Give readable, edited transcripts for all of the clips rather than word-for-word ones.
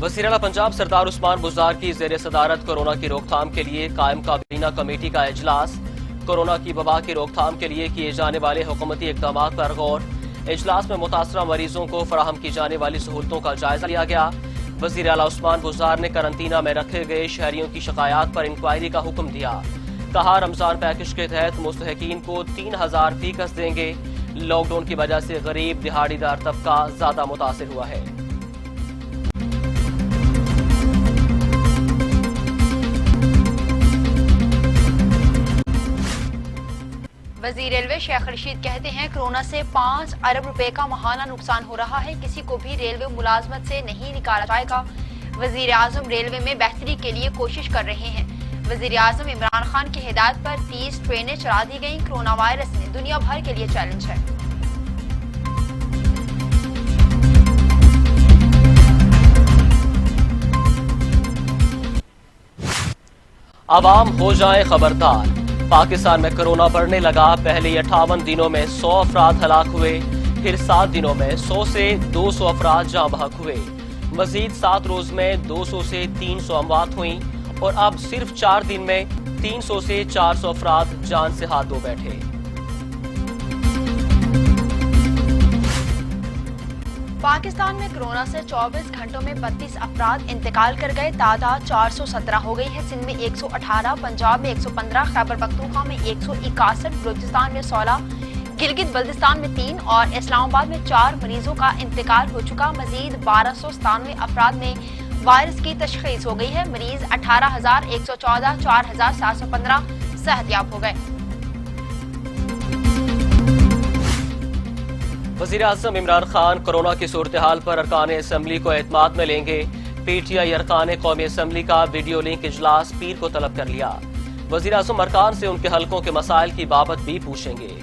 वज़ीर आला पंजाब सरदार उस्मान बुज़दार की ज़ेर सदारत कोरोना की रोकथाम के लिए कायम काबीना कमेटी का इजलास। कोरोना की वबा की रोकथाम के लिए किए जाने वाले हुकूमती इक़दामात पर गौर। इजलास में मुतासरा मरीजों को फराहम की जाने वाली सहूलतों का जायजा लिया गया। वज़ीर आला उस्मान बुज़दार ने करंतना में रखे गए शहरियों की शिकायत पर इंक्वायरी का हुक्म दिया। कहा, रमजान पैकेज के तहत मुस्तहकीन को 3000 फीकस देंगे। लॉकडाउन की वजह से गरीब दिहाड़ीदार तबका ज्यादा मुतासिर हुआ है। वज़ीर रेलवे शेख रशीद कहते हैं, कोरोना से 5 अरब रुपए का माहाना नुकसान हो रहा है। किसी को भी रेलवे मुलाजमत से नहीं निकाला जाएगा। वज़ीर आज़म रेलवे में बेहतरी के लिए कोशिश कर रहे हैं। वज़ीर आज़म इमरान खान की हिदायत पर 30 ट्रेनें चला दी गईं। कोरोना वायरस ने दुनिया भर के लिए चैलेंज है। आवाम हो जाए खबरदार। पाकिस्तान में कोरोना बढ़ने लगा। पहले 58 दिनों में 100 अफराद हलाक हुए, फिर 7 दिनों में 100 से 200 अफराद जाँ बहक हुए। मजीद 7 रोज में 200 से 300 अमवात हुई और अब सिर्फ 4 दिन में 300 से 400 अफराद जान से हाथ धो बैठे। पाकिस्तान में कोरोना से 24 घंटों में 32 अफराद इंतकाल कर गए। तादाद 417 हो गई है। सिंध में 118, पंजाब में 115, खैबर पख्तूनख्वा में 161, बलूचिस्तान में 16, गिलगित बल्तिस्तान में 3 और इस्लामाबाद में 4 मरीजों का इंतकाल हो चुका। मजीद 1297 अफराद में वायरस की तशखीस हो गई है। मरीज 18,114, 4,715 सेहतयाब हो गए। वज़ीर आज़म इमरान खान कोरोना की सूरत हाल पर अरकान असम्बली को एतमाद में लेंगे। PTI अरकान कौमी असम्बली का वीडियो लिंक इजलास पीर को तलब कर लिया। वज़ीर आज़म अरकान से उनके हलकों के मसाइल की बाबत भी पूछेंगे।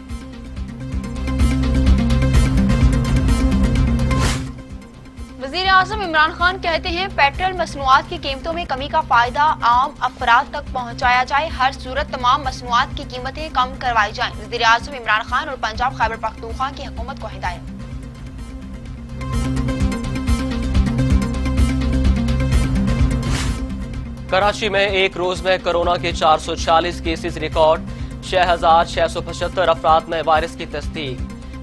वज़ीर आज़म इमरान खान कहते हैं, पेट्रोल मसनूआत की कीमतों में कमी का फायदा आम अफराद तक पहुँचाया जाए। हर सूरत तमाम मसनूआत की कीमतें कम करवाई जाएं। वज़ीर आज़म इमरान खान और पंजाब खैबर पख्तूनख्वा की हुकूमत को हिदायत। कराची में एक रोज में कोरोना के 440 केसेस रिकॉर्ड। 6,675 अफराद में वायरस की तस्दीक।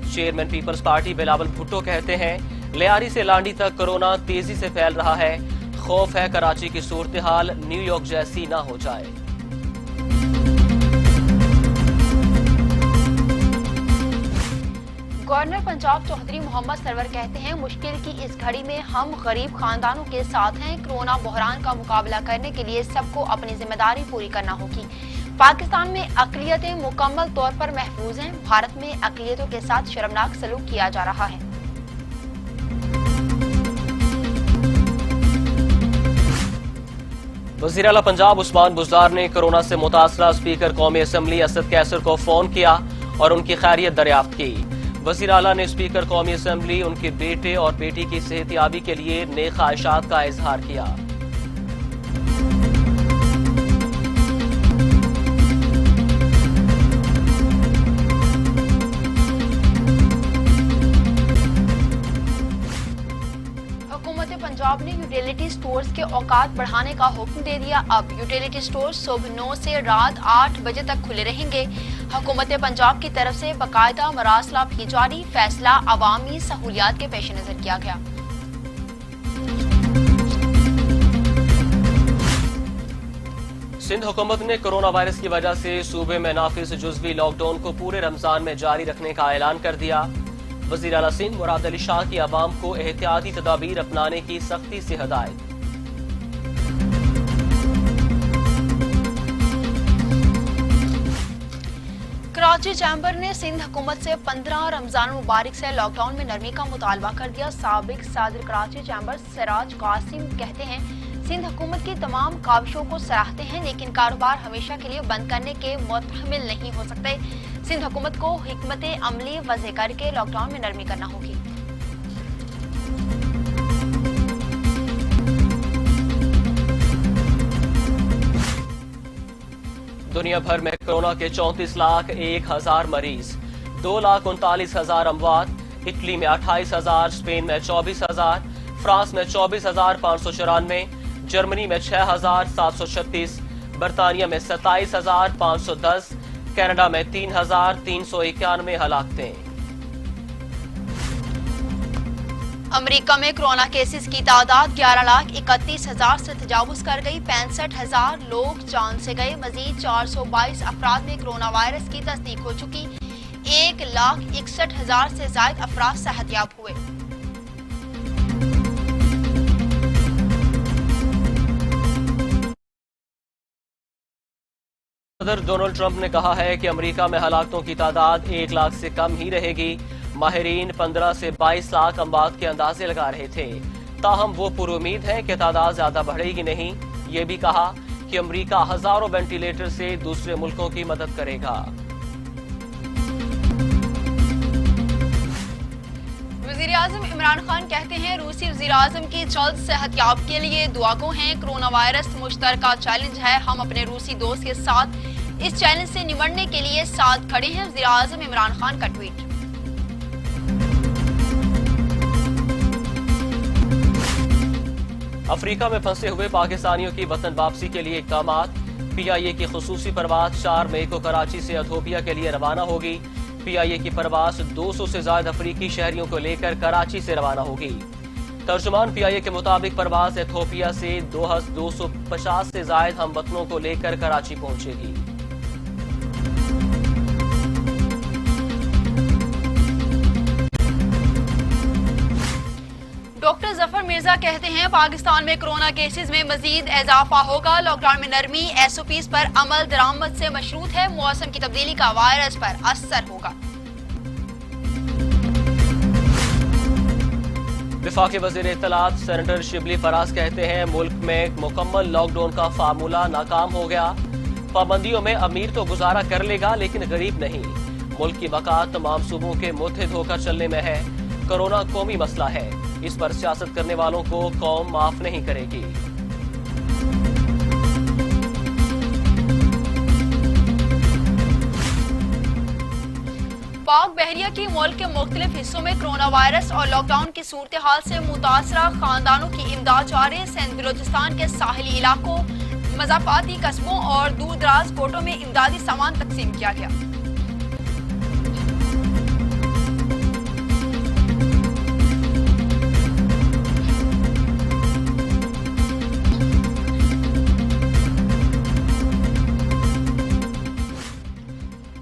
चेयरमैन पीपल्स पार्टी बिलावल भुट्टो कहते हैं, लियारी से लांडी तक कोरोना तेजी से फैल रहा है। खौफ है कराची की सूरत हाल न्यूयॉर्क जैसी ना हो जाए। गवर्नर पंजाब चौधरी मोहम्मद सरवर कहते हैं, मुश्किल की इस घड़ी में हम गरीब खानदानों के साथ हैं। कोरोना बहरान का मुकाबला करने के लिए सबको अपनी जिम्मेदारी पूरी करना होगी। पाकिस्तान में अक़लियतें मुकम्मल तौर पर महफूज हैं। भारत में अक़लियतों के साथ शर्मनाक सलूक किया जा रहा है। वज़ीर आला पंजाब उस्मान बुज़दार ने कोरोना से मुतासरा स्पीकर कौमी असम्बली असद कैसर को फोन किया और उनकी खैरियत दरियाफ्त की। वज़ीर आला ने स्पीकर कौमी असम्बली, उनके बेटे और बेटी की सेहतयाबी के लिए नेक ख्वाहिशात का इजहार किया। पंजाब ने यूटिलिटी स्टोर्स के औकात बढ़ाने का हुक्म दे दिया। अब यूटिलिटी स्टोर सुबह 9 से रात 8 बजे तक खुले रहेंगे। हुकूमत पंजाब की तरफ से बाकायदा मरासला भी जारी। फैसला अवामी सहूलियात के पेश नजर किया गया। सिंध हुकूमत ने कोरोना वायरस की वजह से सूबे में नाफिज जुज़वी लॉकडाउन को पूरे रमजान में जारी रखने का ऐलान कर दिया। वज़ीर आला सिंध मुराद अली शाह की आवाम को एहतियाती तदाबीर अपनाने की सख्ती से हिदायत। कराची चैम्बर ने सिंध हुकूमत से 15 रमजान मुबारक से लॉकडाउन में नरमी का मुतालबा कर दिया। साबिक सदर कराची चैम्बर सिराज कासिम कहते हैं, सिंध हुकूमत की तमाम काविशों को सराहते हैं, लेकिन कारोबार हमेशा के लिए बंद करने के मुतहमिल नहीं हो सकते। सिंध हुकूमत को हिकमत अमली वज़े करके लॉकडाउन में नरमी करना होगी। दुनिया भर में कोरोना के 34,01,000 मरीज, 2,39,000 अमवात। इटली में 28,000, स्पेन में 24,000, فرانس میں 24,594، جرمنی میں 6,736، برطانیہ میں 27,510، کینیڈا میں 3,391 ہلاکتیں۔ امریکہ میں کرونا کیسز کی تعداد 11,31,000 سے تجاوز کر گئی، 65,000 لوگ جان سے گئے، مزید 422 افراد میں کرونا وائرس کی تصدیق ہو چکی، 1,61,000 سے زائد افراد صحت یاب ہوئے۔ صدر ڈونلڈ ٹرمپ نے کہا ہے کہ امریکہ میں ہلاکتوں کی تعداد 1 لاکھ سے کم ہی رہے گی۔ ماہرین 15 سے 22 لاکھ اموات کے اندازے لگا رہے تھے، تاہم وہ پر امید ہیں کہ تعداد زیادہ بڑھے گی نہیں۔ یہ بھی کہا کہ امریکہ ہزاروں وینٹی لیٹر سے دوسرے ملکوں کی مدد کرے گا۔ وزیراعظم عمران خان کہتے ہیں روسی وزیراعظم کی جلد صحت یاب کے لیے دعا گو ہیں۔ کرونا وائرس مشترکہ چیلنج ہے، ہم اپنے روسی دوست کے ساتھ اس چیلنج سے نمٹنے کے لیے ساتھ کھڑے ہیں، وزیراعظم عمران خان کا ٹویٹ۔ افریقہ میں پھنسے ہوئے پاکستانیوں کی وطن واپسی کے لیے اقدامات۔ پی آئی اے کی خصوصی پرواز 4 مئی کو کراچی سے ایتھوپیا کے لیے روانہ ہوگی۔ پی آئی اے کی پرواز 200 سے زائد افریقی شہریوں کو لے کر کراچی سے روانہ ہوگی۔ ترجمان پی آئی اے کے مطابق پرواز ایتھوپیا سے 250 سے زائد ہم وطنوں کو لے کر کراچی پہنچے گی۔ ڈاکٹر ظفر مرزا کہتے ہیں پاکستان میں کرونا کیسز میں مزید اضافہ ہوگا، لاک ڈاؤن میں نرمی، ایس او پیز پر عمل درآمد سے مشروط ہے، موسم کی تبدیلی کا وائرس پر اثر ہوگا۔ وفاقی کے وزیر اطلاعات سینیٹر شبلی فراز کہتے ہیں ملک میں مکمل لاک ڈاؤن کا فارمولہ ناکام ہو گیا، پابندیوں میں امیر تو گزارا کر لے گا لیکن غریب نہیں، ملک کی بقا تمام صوبوں کے متحد ہو کر چلنے میں ہے، کرونا قومی مسئلہ ہے، اس پر سیاست کرنے والوں کو قوم معاف نہیں کرے گی۔ پاک بحریہ کی ملک کے مختلف حصوں میں کرونا وائرس اور لاک ڈاؤن کی صورتحال سے متاثرہ خاندانوں کی امداد جاری، سندھ بلوچستان کے ساحلی علاقوں، مضافاتی قصبوں اور دور دراز کوٹوں میں امدادی سامان تقسیم کیا گیا۔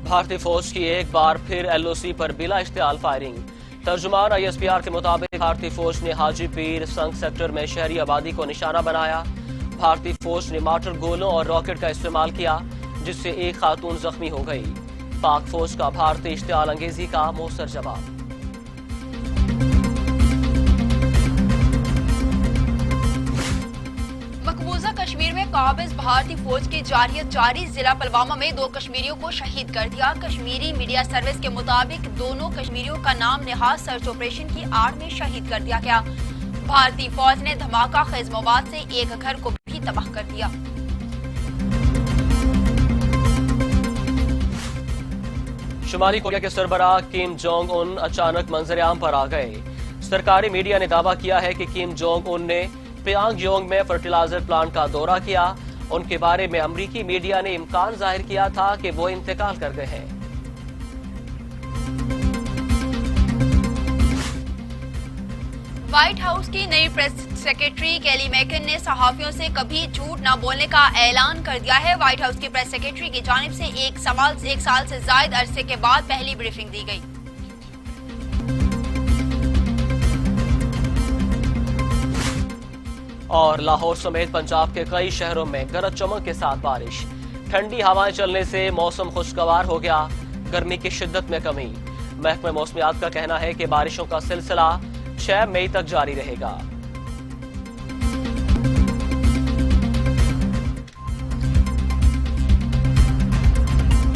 بھارتی فوج کی ایک بار پھر ایل او سی پر بلا اشتعال فائرنگ۔ ترجمان آئی ایس پی آر کے مطابق بھارتی فوج نے حاجی پیر سنگ سیکٹر میں شہری آبادی کو نشانہ بنایا۔ بھارتی فوج نے مارٹر گولوں اور راکٹ کا استعمال کیا جس سے ایک خاتون زخمی ہو گئی۔ پاک فوج کا بھارتی اشتعال انگیزی کا مؤثر جواب۔ مقبوضہ کشمیر میں قابض بھارتی فوج کی جارحیت جاری، ضلع پلوامہ میں 2 کشمیریوں کو شہید کر دیا۔ کشمیری میڈیا سروس کے مطابق دونوں کشمیریوں کا نام نہاد سرچ آپریشن کی آڑ میں شہید کر دیا گیا۔ بھارتی فوج نے دھماکہ خیز مواد سے ایک گھر کو بھی تباہ کر دیا۔ شمالی کوریا کے سربراہ کم جونگ ان اچانک منظر عام پر آ گئے۔ سرکاری میڈیا نے دعویٰ کیا ہے کہ کم جونگ ان نے پیانگ یونگ میں فرٹیلائزر پلانٹ کا دورہ کیا۔ ان کے بارے میں امریکی میڈیا نے امکان ظاہر کیا تھا کہ وہ انتقال کر گئے ہیں۔ وائٹ ہاؤس کی نئی پریس سیکرٹری کیلی میکن نے صحافیوں سے کبھی جھوٹ نہ بولنے کا اعلان کر دیا ہے۔ وائٹ ہاؤس کی پریس سیکرٹری کی جانب سے ایک سال سے زائد عرصے کے بعد پہلی بریفنگ دی گئی۔ اور لاہور سمیت پنجاب کے کئی شہروں میں گرج چمک کے ساتھ بارش، ٹھنڈی ہوائیں چلنے سے موسم خوشگوار ہو گیا، گرمی کی شدت میں کمی۔ محکمہ موسمیات کا کہنا ہے کہ بارشوں کا سلسلہ 6 مئی تک جاری رہے گا۔